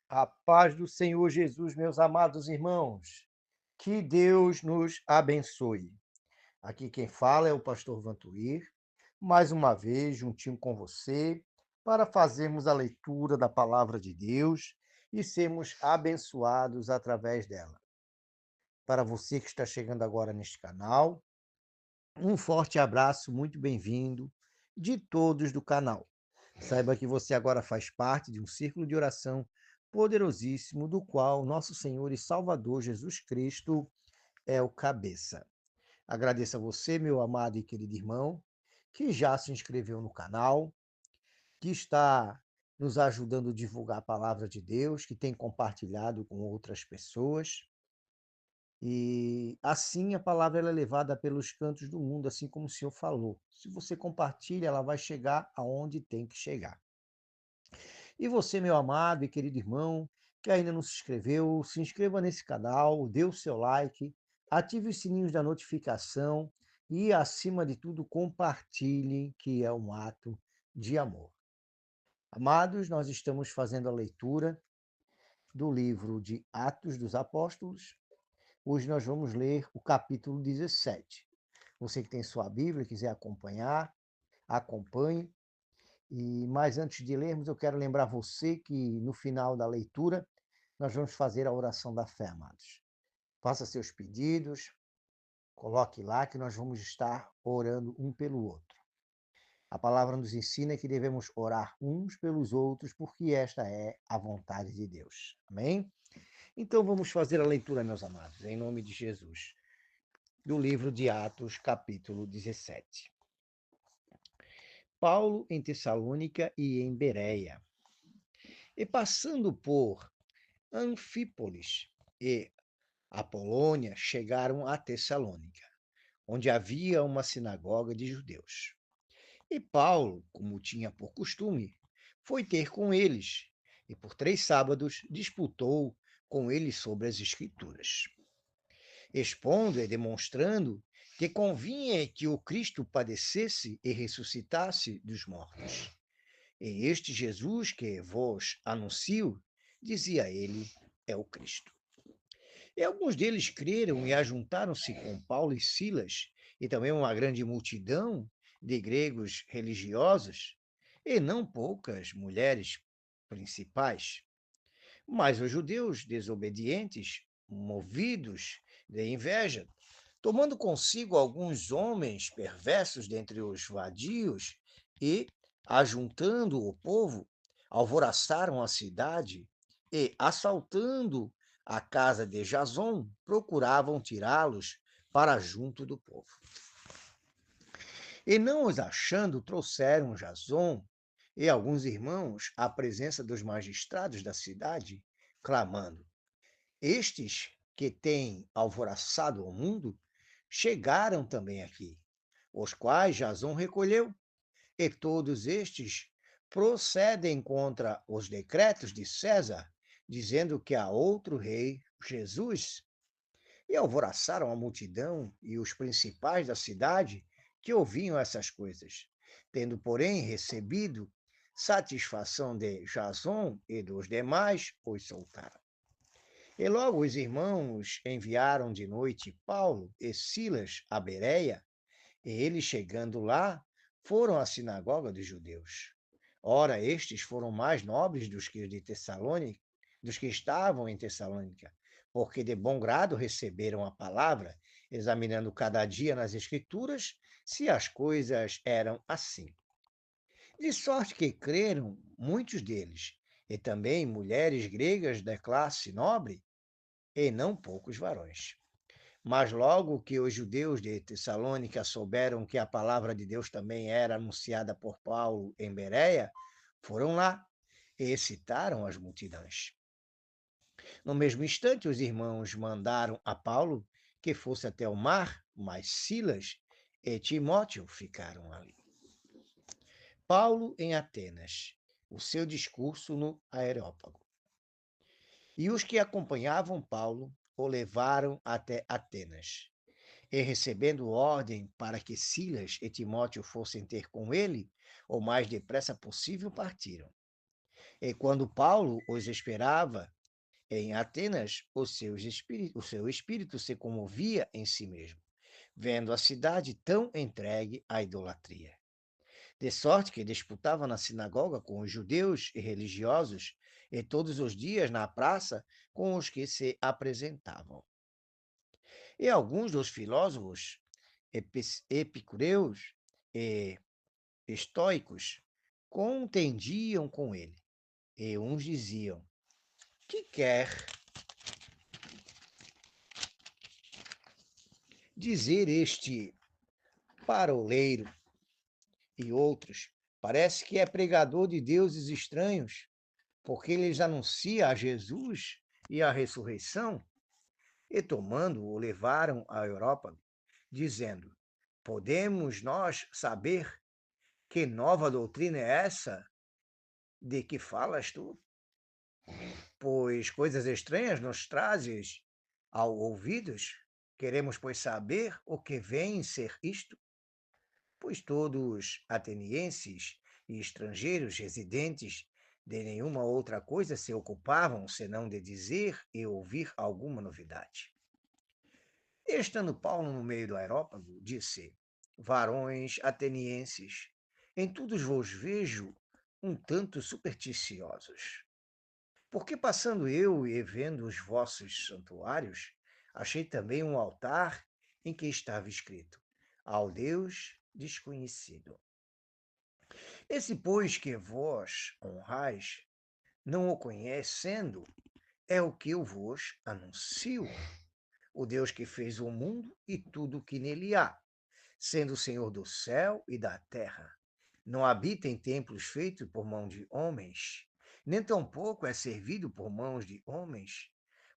A paz do Senhor Jesus, meus amados irmãos. Que Deus nos abençoe. Aqui quem fala é o pastor Vantuir, mais uma vez juntinho com você, para fazermos a leitura da palavra de Deus e sermos abençoados através dela. Para você que está chegando agora neste canal, um forte abraço, muito bem-vindo de todos do canal. Saiba que você agora faz parte de um círculo de oração poderosíssimo, do qual nosso Senhor e Salvador Jesus Cristo é o cabeça. Agradeço a você, meu amado e querido irmão, que já se inscreveu no canal, que está nos ajudando a divulgar a palavra de Deus, que tem compartilhado com outras pessoas. E assim a palavra ela é levada pelos cantos do mundo, assim como o Senhor falou. Se você compartilha, ela vai chegar aonde tem que chegar. E você, meu amado e querido irmão, que ainda não se inscreveu, se inscreva nesse canal, dê o seu like, ative os sininhos da notificação e, acima de tudo, compartilhe, que é um ato de amor. Amados, nós estamos fazendo a leitura do livro de Atos dos Apóstolos. Hoje nós vamos ler o capítulo 17. Você que tem sua Bíblia, quiser acompanhar, acompanhe. Mas antes de lermos, eu quero lembrar você que no final da leitura nós vamos fazer a oração da fé, amados. Faça seus pedidos, coloque lá que nós vamos estar orando um pelo outro. A palavra nos ensina que devemos orar uns pelos outros, porque esta é a vontade de Deus. Amém? Então vamos fazer a leitura, meus amados, em nome de Jesus, do livro de Atos, capítulo 17. Paulo em Tessalônica e em Bereia. E passando por Anfípolis e Apolônia, chegaram a Tessalônica, onde havia uma sinagoga de judeus. E Paulo, como tinha por costume, foi ter com eles, e por 3 sábados disputou com eles sobre as Escrituras, expondo e demonstrando que convinha que o Cristo padecesse e ressuscitasse dos mortos. E este Jesus que vos anuncio, dizia ele, é o Cristo. E alguns deles creram e ajuntaram-se com Paulo e Silas, e também uma grande multidão de gregos religiosos, e não poucas mulheres principais. Mas os judeus desobedientes, movidos de inveja, tomando consigo alguns homens perversos dentre os vadios e, ajuntando o povo, alvoroçaram a cidade e, assaltando a casa de Jason, procuravam tirá-los para junto do povo. E não os achando, trouxeram Jason e alguns irmãos à presença dos magistrados da cidade, clamando: estes que têm alvoroçado o mundo chegaram também aqui, os quais Jason recolheu, e todos estes procedem contra os decretos de César, dizendo que há outro rei, Jesus. E alvoroçaram a multidão e os principais da cidade que ouviam essas coisas. Tendo, porém, recebido satisfação de Jason e dos demais, os soltaram. E logo os irmãos enviaram de noite Paulo e Silas a Bereia, e eles chegando lá, foram à sinagoga dos judeus. Ora, estes foram mais nobres dos que de Tessalônica, dos que estavam em Tessalônica, porque de bom grado receberam a palavra, examinando cada dia nas escrituras se as coisas eram assim. De sorte que creram muitos deles, e também mulheres gregas da classe nobre, e não poucos varões. Mas logo que os judeus de Tessalônica souberam que a palavra de Deus também era anunciada por Paulo em Bereia, foram lá e excitaram as multidões. No mesmo instante, os irmãos mandaram a Paulo que fosse até o mar, mas Silas e Timóteo ficaram ali. Paulo em Atenas, o seu discurso no Areópago. E os que acompanhavam Paulo o levaram até Atenas. E recebendo ordem para que Silas e Timóteo fossem ter com ele, o mais depressa possível partiram. E quando Paulo os esperava em Atenas, o seu espírito se comovia em si mesmo, vendo a cidade tão entregue à idolatria. De sorte que disputava na sinagoga com os judeus e religiosos, e todos os dias na praça com os que se apresentavam. E alguns dos filósofos epicureus e estoicos contendiam com ele, e uns diziam: que quer dizer este paroleiro? E outros: parece que é pregador de deuses estranhos, porque ele lhes anuncia a Jesus e a ressurreição. E tomando-o, levaram à Europa, dizendo: podemos nós saber que nova doutrina é essa de que falas tu? Pois coisas estranhas nos trazes ao ouvidos. Queremos, pois, saber o que vem ser isto? Pois todos atenienses e estrangeiros residentes de nenhuma outra coisa se ocupavam senão de dizer e ouvir alguma novidade. Estando Paulo no meio do aerópago, disse: varões atenienses, em todos vos vejo um tanto supersticiosos. Porque passando eu e vendo os vossos santuários, achei também um altar em que estava escrito: ao Deus desconhecido. Esse, pois, que vós honrais, não o conhecendo, é o que eu vos anuncio. O Deus que fez o mundo e tudo o que nele há, sendo o Senhor do céu e da terra. Não habita em templos feitos por mão de homens, nem tampouco é servido por mãos de homens,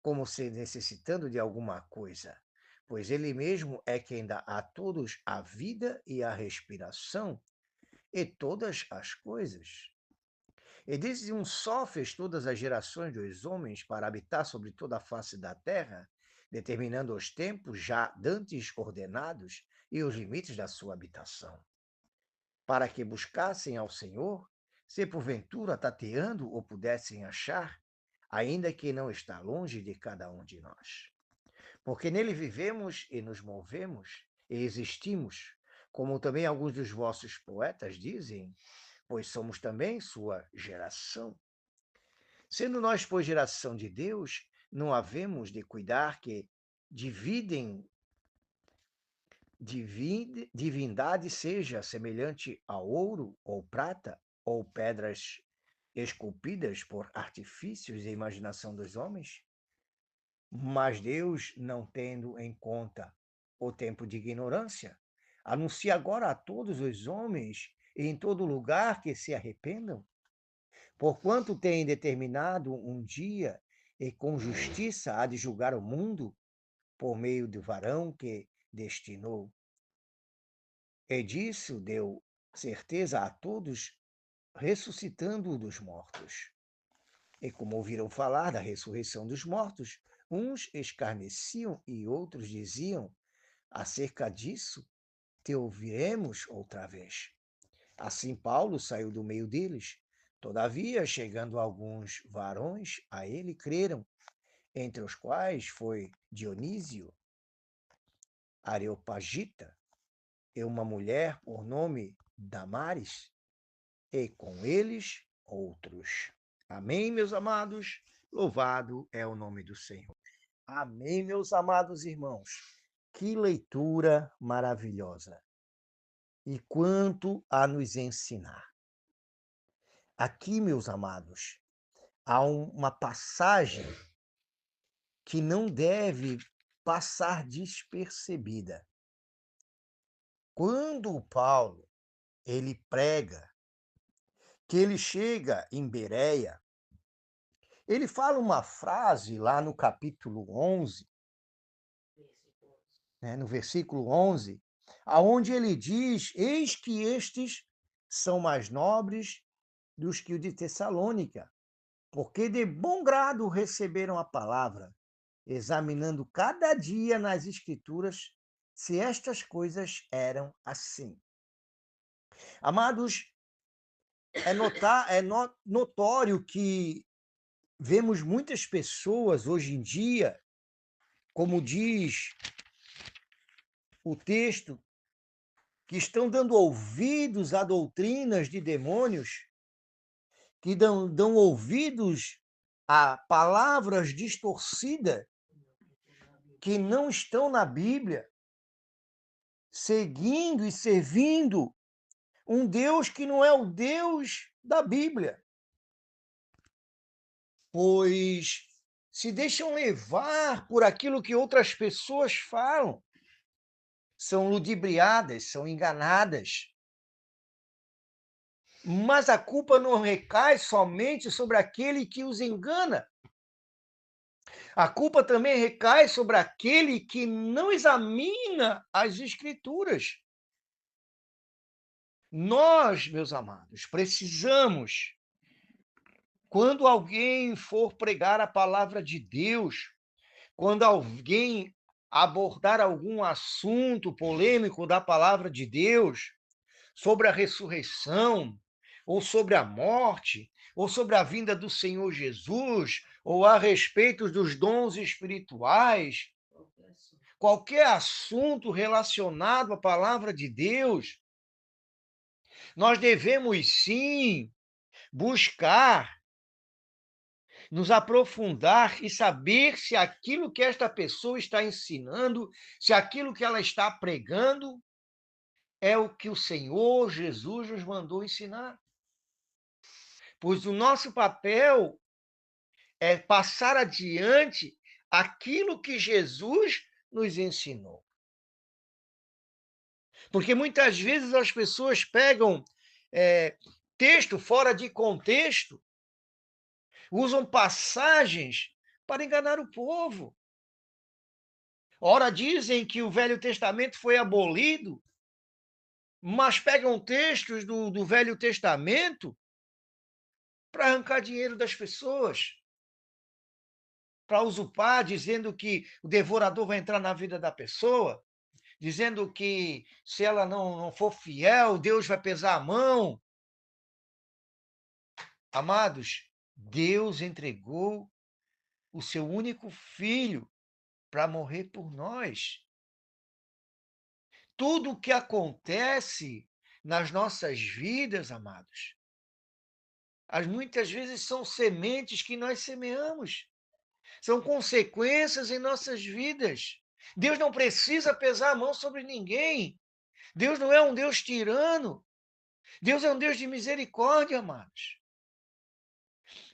como se necessitando de alguma coisa, pois ele mesmo é quem dá a todos a vida e a respiração e todas as coisas. E desde um só fez todas as gerações dos homens para habitar sobre toda a face da terra, determinando os tempos já dantes ordenados e os limites da sua habitação, para que buscassem ao Senhor, se porventura tateando o pudessem achar, ainda que não está longe de cada um de nós. Porque nele vivemos e nos movemos e existimos, como também alguns dos vossos poetas dizem, pois somos também sua geração. Sendo nós, pois, geração de Deus, não havemos de cuidar que dividem divindade seja semelhante a ouro ou prata ou pedras esculpidas por artifícios e imaginação dos homens? Mas Deus, não tendo em conta o tempo de ignorância, anuncia agora a todos os homens e em todo lugar que se arrependam, porquanto tem determinado um dia e com justiça há de julgar o mundo por meio do varão que destinou. E disso deu certeza a todos, ressuscitando-o dos mortos. E como ouviram falar da ressurreição dos mortos, uns escarneciam e outros diziam: acerca disso te ouviremos outra vez. Assim Paulo saiu do meio deles. Todavia, chegando alguns varões, a ele creram, entre os quais foi Dionísio, Areopagita, e uma mulher por nome Damares, e com eles outros. Amém, meus amados? Louvado é o nome do Senhor. Amém, meus amados irmãos. Que leitura maravilhosa! E quanto a nos ensinar. Aqui, meus amados, há uma passagem que não deve passar despercebida. Quando Paulo ele prega, que ele chega em Bereia, ele fala uma frase lá no capítulo 11, né, no versículo 11, aonde ele diz: eis que estes são mais nobres dos que o de Tessalônica, porque de bom grado receberam a palavra, examinando cada dia nas Escrituras se estas coisas eram assim. Amados, notório que vemos muitas pessoas hoje em dia, como diz o texto, que estão dando ouvidos a doutrinas de demônios, que dão ouvidos a palavras distorcidas que não estão na Bíblia, seguindo e servindo um Deus que não é o Deus da Bíblia, pois se deixam levar por aquilo que outras pessoas falam, são ludibriadas, são enganadas. Mas a culpa não recai somente sobre aquele que os engana. A culpa também recai sobre aquele que não examina as Escrituras. Nós, meus amados, precisamos, quando alguém for pregar a palavra de Deus, quando alguém abordar algum assunto polêmico da palavra de Deus, sobre a ressurreição, ou sobre a morte, ou sobre a vinda do Senhor Jesus, ou a respeito dos dons espirituais, qualquer assunto relacionado à palavra de Deus, nós devemos sim buscar nos aprofundar e saber se aquilo que esta pessoa está ensinando, se aquilo que ela está pregando é o que o Senhor Jesus nos mandou ensinar. Pois o nosso papel é passar adiante aquilo que Jesus nos ensinou. Porque muitas vezes as pessoas pegam texto fora de contexto, usam passagens para enganar o povo. Ora, dizem que o Velho Testamento foi abolido, mas pegam textos do Velho Testamento para arrancar dinheiro das pessoas, para usurpar, dizendo que o devorador vai entrar na vida da pessoa, dizendo que se ela não for fiel, Deus vai pesar a mão. Amados, Deus entregou o seu único filho para morrer por nós. Tudo o que acontece nas nossas vidas, amados, muitas vezes são sementes que nós semeamos, são consequências em nossas vidas. Deus não precisa pesar a mão sobre ninguém. Deus não é um Deus tirano. Deus é um Deus de misericórdia, amados.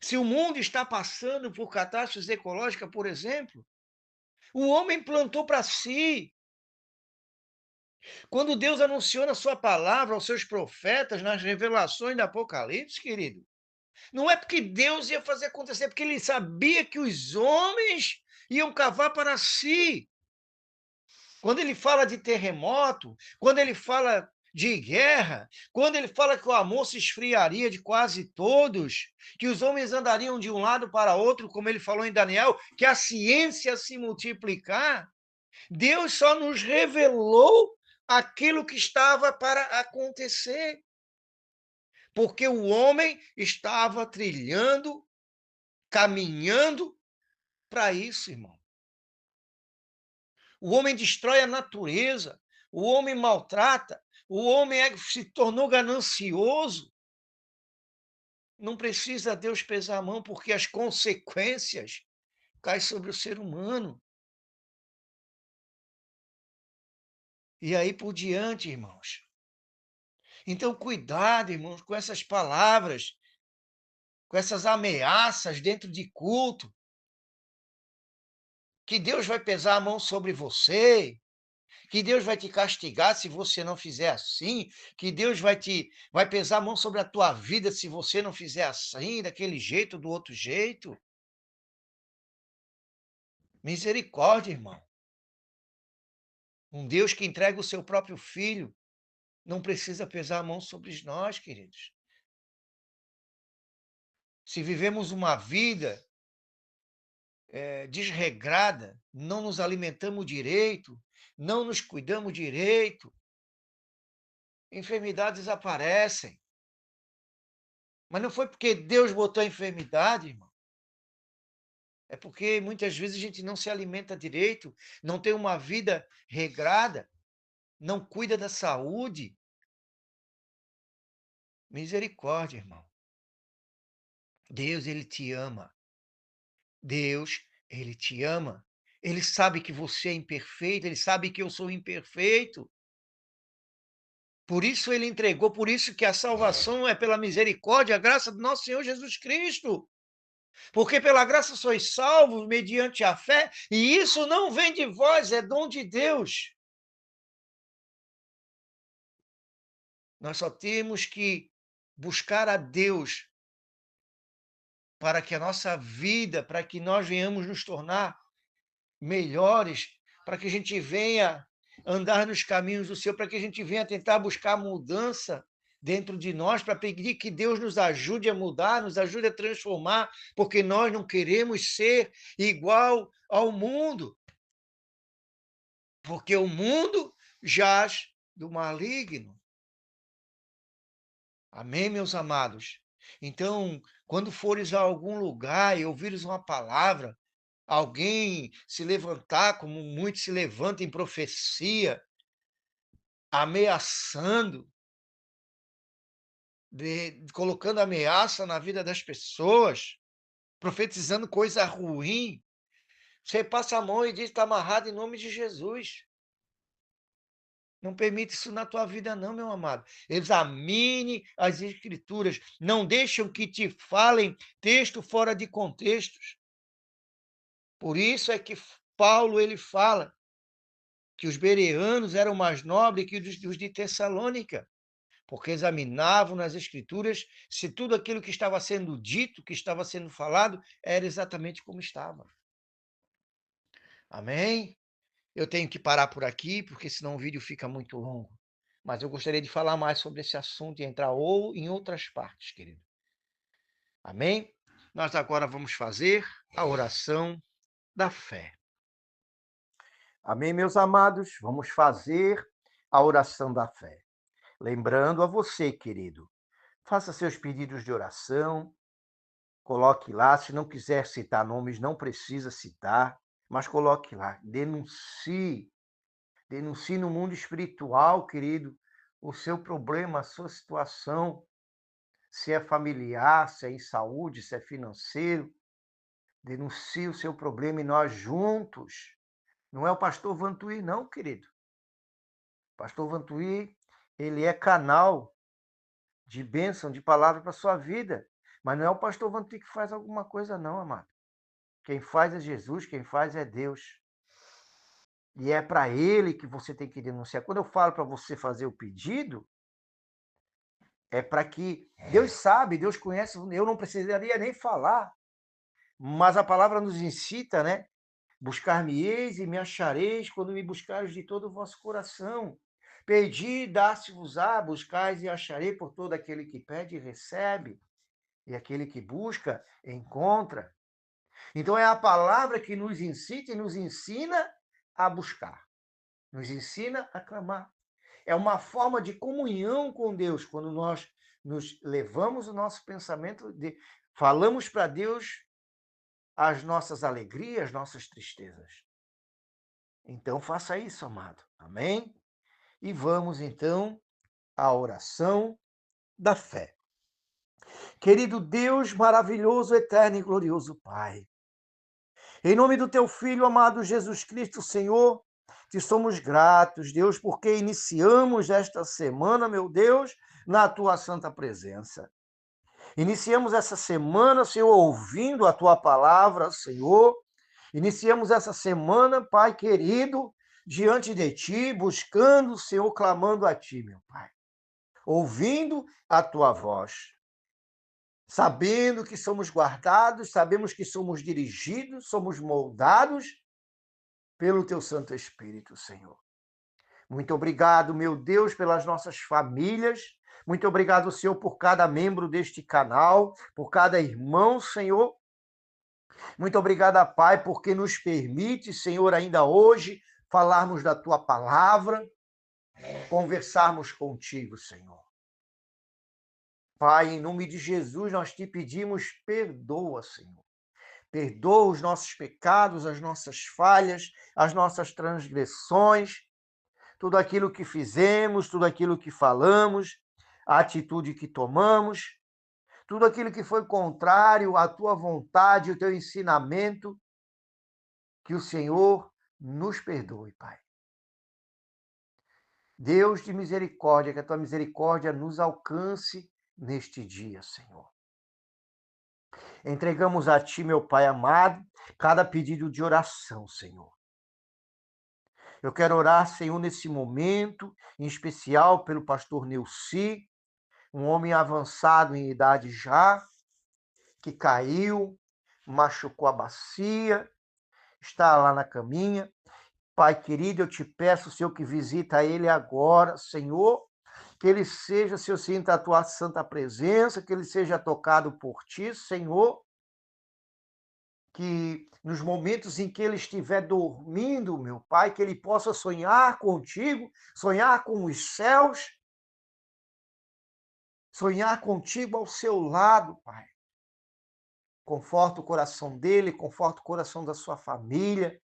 Se o mundo está passando por catástrofe ecológica, por exemplo, o homem plantou para si. Quando Deus anunciou na sua palavra aos seus profetas, nas revelações do Apocalipse, querido, não é porque Deus ia fazer acontecer, é porque ele sabia que os homens iam cavar para si. Quando ele fala de terremoto, quando ele fala de guerra, quando ele fala que o amor se esfriaria de quase todos, que os homens andariam de um lado para outro, como ele falou em Daniel, que a ciência se multiplicar, Deus só nos revelou aquilo que estava para acontecer. Porque o homem estava trilhando, caminhando para isso, irmão. O homem destrói a natureza, o homem maltrata, o homem se tornou ganancioso. Não precisa Deus pesar a mão, porque as consequências caem sobre o ser humano. E aí por diante, irmãos. Então, cuidado, irmãos, com essas palavras, com essas ameaças dentro de culto, que Deus vai pesar a mão sobre você, que Deus vai te castigar se você não fizer assim, que Deus vai pesar a mão sobre a tua vida se você não fizer assim, daquele jeito, do outro jeito. Misericórdia, irmão. Um Deus que entrega o seu próprio filho não precisa pesar a mão sobre nós, queridos. Se vivemos uma vida desregrada, não nos alimentamos direito, não nos cuidamos direito, enfermidades aparecem. Mas não foi porque Deus botou a enfermidade, irmão. É porque muitas vezes a gente não se alimenta direito, não tem uma vida regrada, não cuida da saúde. Misericórdia, irmão. Deus, ele te ama. Deus, ele te ama. Ele sabe que você é imperfeito, ele sabe que eu sou imperfeito. Por isso ele entregou, por isso que a salvação é pela misericórdia, a graça do nosso Senhor Jesus Cristo. Porque pela graça sois salvos mediante a fé, e isso não vem de vós, é dom de Deus. Nós só temos que buscar a Deus para que a nossa vida, para que nós venhamos nos tornar melhores, para que a gente venha andar nos caminhos do Senhor, para que a gente venha tentar buscar mudança dentro de nós, para pedir que Deus nos ajude a mudar, nos ajude a transformar, porque nós não queremos ser igual ao mundo, porque o mundo jaz do maligno. Amém, meus amados? Então, quando fores a algum lugar e ouvires uma palavra, alguém se levantar, como muitos se levantam em profecia, ameaçando, colocando ameaça na vida das pessoas, profetizando coisa ruim, você passa a mão e diz: está amarrado em nome de Jesus. Não permite isso na tua vida, não, meu amado. Examine as escrituras. Não deixam que te falem texto fora de contextos. Por isso é que Paulo ele fala que os bereanos eram mais nobres que os de Tessalônica, porque examinavam nas escrituras se tudo aquilo que estava sendo dito, que estava sendo falado, era exatamente como estava. Amém? Eu tenho que parar por aqui, porque senão o vídeo fica muito longo. Mas eu gostaria de falar mais sobre esse assunto e entrar ou em outras partes, querido. Amém? Nós agora vamos fazer a oração da fé. Amém, meus amados? Vamos fazer a oração da fé. Lembrando a você, querido, faça seus pedidos de oração, coloque lá. Se não quiser citar nomes, não precisa citar, mas coloque lá. Denuncie no mundo espiritual, querido, o seu problema, a sua situação, se é familiar, se é em saúde, se é financeiro. Denuncie o seu problema e nós juntos. Não é o pastor Vantuí, não, querido. O pastor Vantuí, ele é canal de bênção, de palavra para a sua vida. Mas não é o pastor Vantuí que faz alguma coisa, não, amado. Quem faz é Jesus, quem faz é Deus. E é para ele que você tem que denunciar. Quando eu falo para você fazer o pedido, é para que Deus sabe, Deus conhece, eu não precisaria nem falar, mas a palavra nos incita, né? Buscar-me-eis e me achareis quando me buscares de todo o vosso coração. Pedi, dar-se-vos-á, buscais e acharei por todo aquele que pede e recebe, e aquele que busca, encontra. Então é a palavra que nos incita e nos ensina a buscar, nos ensina a clamar. É uma forma de comunhão com Deus, quando nós nos levamos o nosso pensamento, falamos para Deus as nossas alegrias, as nossas tristezas. Então faça isso, amado. Amém? E vamos então à oração da fé. Querido Deus maravilhoso, eterno e glorioso Pai, em nome do teu Filho amado Jesus Cristo, Senhor, te somos gratos, Deus, porque iniciamos esta semana, meu Deus, na tua santa presença. Iniciamos essa semana, Senhor, ouvindo a tua palavra, Senhor. Iniciamos essa semana, Pai querido, diante de ti, buscando, Senhor, clamando a ti, meu Pai. Ouvindo a tua voz. Sabendo que somos guardados, sabemos que somos dirigidos, somos moldados pelo teu Santo Espírito, Senhor. Muito obrigado, meu Deus, pelas nossas famílias. Muito obrigado, Senhor, por cada membro deste canal, por cada irmão, Senhor. Muito obrigado, Pai, porque nos permite, Senhor, ainda hoje, falarmos da tua palavra, conversarmos contigo, Senhor. Pai, em nome de Jesus, nós te pedimos, perdoa, Senhor. Perdoa os nossos pecados, as nossas falhas, as nossas transgressões, tudo aquilo que fizemos, tudo aquilo que falamos, a atitude que tomamos, tudo aquilo que foi contrário à tua vontade, ao teu ensinamento, que o Senhor nos perdoe, Pai. Deus de misericórdia, que a tua misericórdia nos alcance neste dia, Senhor. Entregamos a ti, meu Pai amado, cada pedido de oração, Senhor. Eu quero orar, Senhor, nesse momento, em especial pelo pastor Neuci, um homem avançado em idade já, que caiu, machucou a bacia, está lá na caminha. Pai querido, eu te peço, Senhor, que visita ele agora, Senhor, que ele seja, Senhor, sinta a tua santa presença, que ele seja tocado por ti, Senhor, que nos momentos em que ele estiver dormindo, meu Pai, que ele possa sonhar contigo, sonhar com os céus, sonhar contigo ao seu lado, Pai. Conforta o coração dele, conforta o coração da sua família,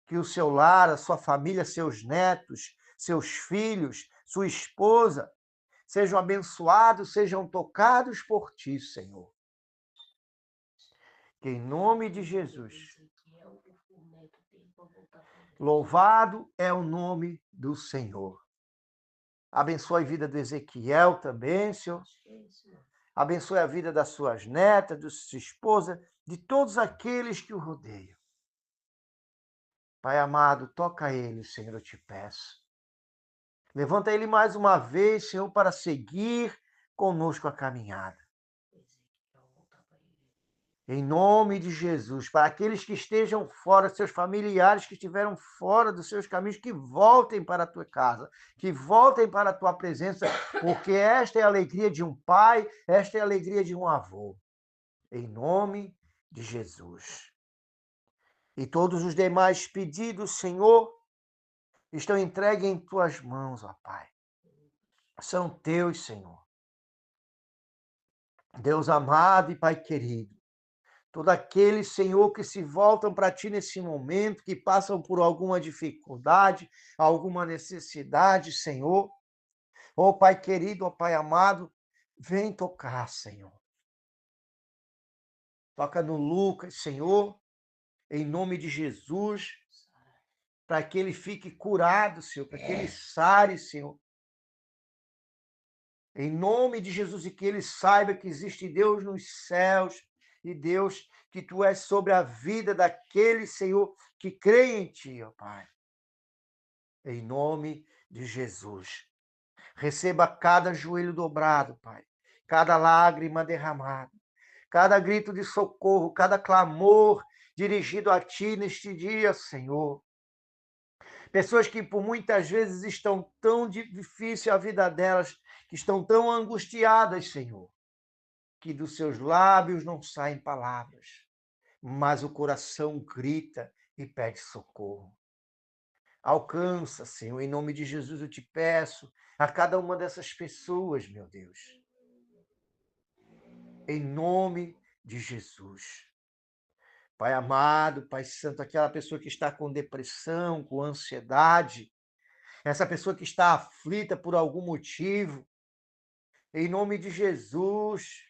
que o seu lar, a sua família, seus netos, seus filhos, sua esposa, sejam abençoados, sejam tocados por ti, Senhor. Que em nome de Jesus, louvado é o nome do Senhor. Abençoe a vida do Ezequiel também, Senhor. Abençoe a vida das suas netas, de sua esposa, de todos aqueles que o rodeiam. Pai amado, toca ele, Senhor, eu te peço. Levanta ele mais uma vez, Senhor, para seguir conosco a caminhada. Em nome de Jesus, para aqueles que estejam fora, seus familiares que estiveram fora dos seus caminhos, que voltem para a tua casa, que voltem para a tua presença, porque esta é a alegria de um pai, esta é a alegria de um avô. Em nome de Jesus. E todos os demais pedidos, Senhor, estão entregues em tuas mãos, ó Pai. São teus, Senhor. Deus amado e Pai querido. Todo aquele, Senhor, que se voltam para ti nesse momento, que passam por alguma dificuldade, alguma necessidade, Senhor. Ó Pai querido, ó Pai amado, vem tocar, Senhor. Toca no Lucas, Senhor, em nome de Jesus, para que ele fique curado, Senhor, para que ele sare, Senhor. Em nome de Jesus, e que ele saiba que existe Deus nos céus, e Deus, que tu és sobre a vida daquele, Senhor, que crê em ti, ó Pai. Em nome de Jesus. Receba cada joelho dobrado, Pai, cada lágrima derramada, cada grito de socorro, cada clamor dirigido a ti neste dia, Senhor. Pessoas que por muitas vezes estão tão difícil a vida delas, que estão tão angustiadas, Senhor, que dos seus lábios não saem palavras, mas o coração grita e pede socorro. Alcança, Senhor, em nome de Jesus eu te peço, a cada uma dessas pessoas, meu Deus. Em nome de Jesus. Pai amado, Pai santo, aquela pessoa que está com depressão, com ansiedade, essa pessoa que está aflita por algum motivo, em nome de Jesus,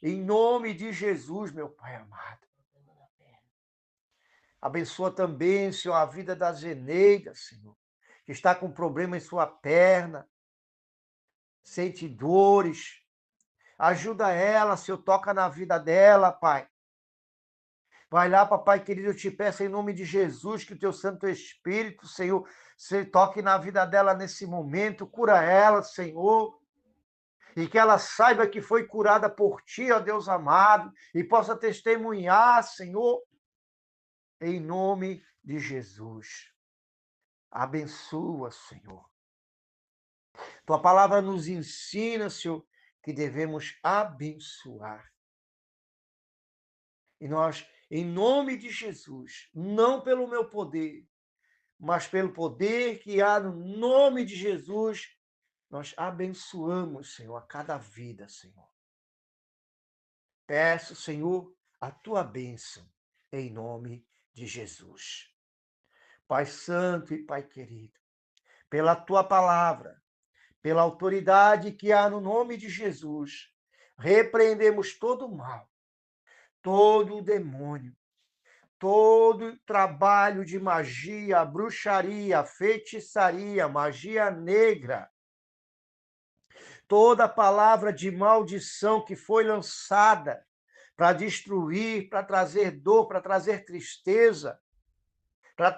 em nome de Jesus, meu Pai amado. Abençoa também, Senhor, a vida da Zeneida, Senhor, que está com problema em sua perna, sente dores. Ajuda ela, Senhor, toca na vida dela, Pai. Vai lá, papai querido, eu te peço em nome de Jesus que o teu Santo Espírito, Senhor, se toque na vida dela nesse momento, cura ela, Senhor, e que ela saiba que foi curada por ti, ó Deus amado, e possa testemunhar, Senhor, em nome de Jesus. Abençoa, Senhor. Tua palavra nos ensina, Senhor, que devemos abençoar. E nós, em nome de Jesus, não pelo meu poder, mas pelo poder que há no nome de Jesus, nós abençoamos, Senhor, a cada vida, Senhor. Peço, Senhor, a tua bênção, em nome de Jesus. Pai Santo e Pai querido, pela tua palavra, pela autoridade que há no nome de Jesus, repreendemos todo o mal, todo o demônio, todo trabalho de magia, bruxaria, feitiçaria, magia negra, toda palavra de maldição que foi lançada para destruir, para trazer dor, para trazer tristeza, para